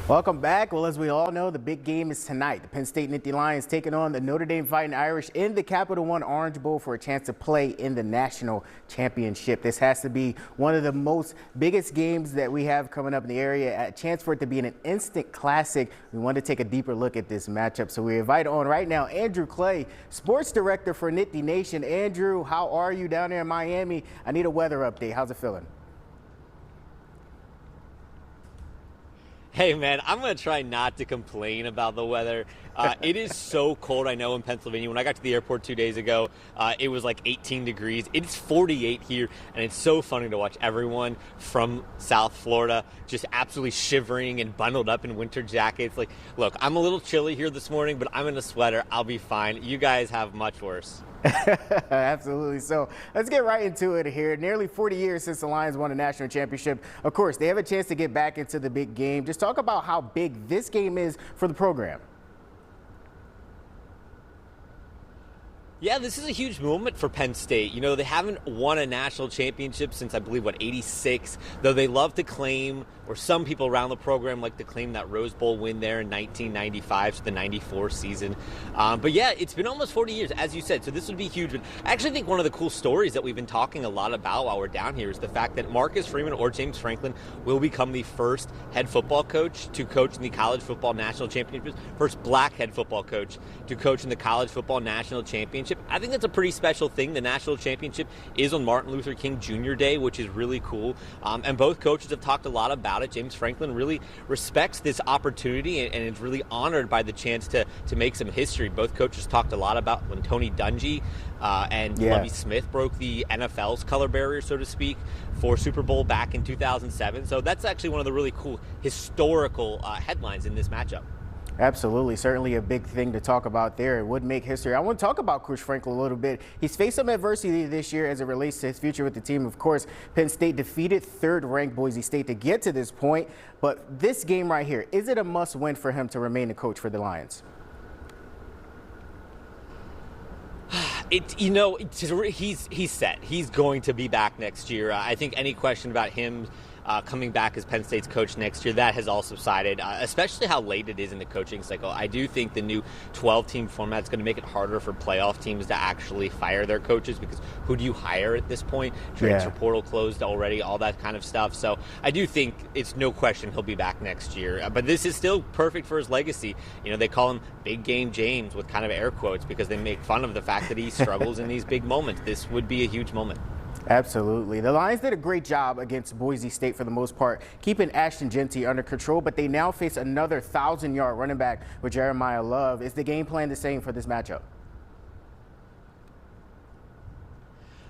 Welcome back. Well, as we all know, the big game is tonight. The Penn State Nittany Lions taking on the Notre Dame Fighting Irish in the Capital One Orange Bowl for a chance to play in the national championship. This has to be one of the biggest games that we have coming up in the area. A chance for it to be an instant classic. We want to take a deeper look at this matchup. So we invite on right now Andrew Clay, sports director for Nittany Nation. Andrew, how are you down there in Miami? I need a weather update. How's it feeling? Hey, man, I'm going to try not to complain about the weather. It is so cold, I know, in Pennsylvania. When I got to the airport 2 days ago, it was like 18 degrees. It's 48 here, and it's so funny to watch everyone from South Florida just absolutely shivering and bundled up in winter jackets. Like, look, I'm a little chilly here this morning, but I'm in a sweater. I'll be fine. You guys have much worse. Absolutely. So let's get right into it here. Nearly 40 years since the Lions won a national championship. Of course, they have a chance to get back into the big game. Just talk about how big this game is for the program. Yeah, this is a huge moment for Penn State. You know, they haven't won a national championship since, I believe, 86, though they love to claim, or some people around the program like to claim, that Rose Bowl win there in 1995, so the 94 season. But yeah, it's been almost 40 years, as you said, so this would be huge. But I actually think one of the cool stories that we've been talking a lot about while we're down here is the fact that Marcus Freeman or James Franklin will become the first head football coach to coach in the college football national championship, first black head football coach to coach in the college football national championship. I think that's a pretty special thing. The national championship is on Martin Luther King Jr. Day, which is really cool. And both coaches have talked a lot about it. James Franklin really respects this opportunity and is really honored by the chance to make some history. Both coaches talked a lot about when Tony Dungy and Lovie Smith broke the NFL's color barrier, so to speak, for Super Bowl back in 2007. So that's actually one of the really cool historical headlines in this matchup. Absolutely. Certainly a big thing to talk about there. It would make history. I want to talk about Coach Franklin a little bit. He's faced some adversity this year as it relates to his future with the team. Of course, Penn State defeated third-ranked Boise State to get to this point. But this game right here, is it a must-win for him to remain the coach for the Lions? He's set. He's going to be back next year. I think any question about him coming back as Penn State's coach next year, that has all subsided, especially how late it is in the coaching cycle. I do think the new 12-team format is going to make it harder for playoff teams to actually fire their coaches, because who do you hire at this point? Transfer portal closed already, all that kind of stuff. So I do think it's no question he'll be back next year. But this is still perfect for his legacy. You know, they call him Big Game James with kind of air quotes because they make fun of the fact that he struggles in these big moments. This would be a huge moment. Absolutely. The Lions did a great job against Boise State for the most part, keeping Ashton Jeanty under control, but they now face another 1,000-yard running back with Jeremiah Love. Is the game plan the same for this matchup?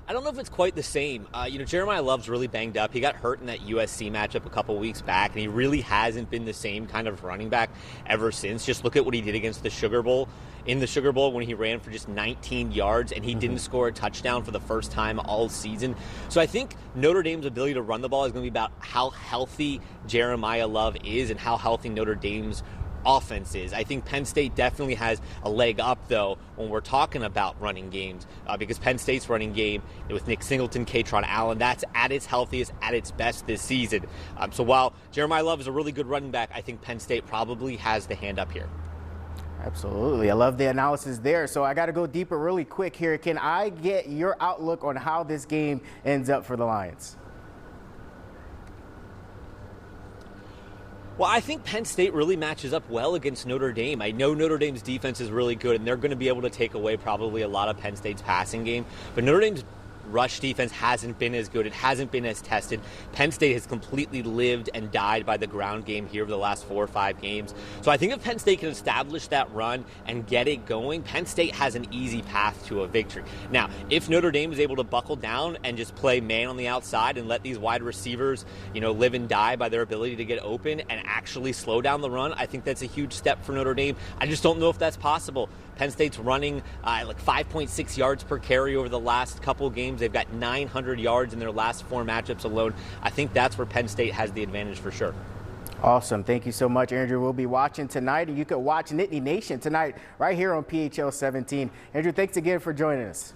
I don't know if it's quite the same. Jeremiah Love's really banged up. He got hurt in that USC matchup a couple weeks back, and he really hasn't been the same kind of running back ever since. Just look at what he did against the Sugar Bowl. In the Sugar Bowl, when he ran for just 19 yards, and he didn't score a touchdown for the first time all season. So I think Notre Dame's ability to run the ball is going to be about how healthy Jeremiah Love is and how healthy Notre Dame's offense is. I think Penn State definitely has a leg up, though, when we're talking about running games, because Penn State's running game with Nick Singleton, Katron Allen, that's at its healthiest, at its best this season. So while Jeremiah Love is a really good running back, I think Penn State probably has the hand up here. Absolutely. I love the analysis there. So I got to go deeper really quick here. Can I get your outlook on how this game ends up for the Lions? Well, I think Penn State really matches up well against Notre Dame. I know Notre Dame's defense is really good, and they're going to be able to take away probably a lot of Penn State's passing game. But Notre Dame's rush defense hasn't been as good. It hasn't been as tested. Penn State has completely lived and died by the ground game here over the last 4 or 5 games. So I think if Penn State can establish that run and get it going, Penn State has an easy path to a victory. Now, if Notre Dame is able to buckle down and just play man on the outside and let these wide receivers, live and die by their ability to get open and actually slow down the run, I think that's a huge step for Notre Dame. I just don't know if that's possible. Penn State's running like 5.6 yards per carry over the last couple games. They've got 900 yards in their last 4 matchups alone. I think that's where Penn State has the advantage for sure. Awesome. Thank you so much, Andrew. We'll be watching tonight, and you can watch Nittany Nation tonight right here on PHL17. Andrew, thanks again for joining us.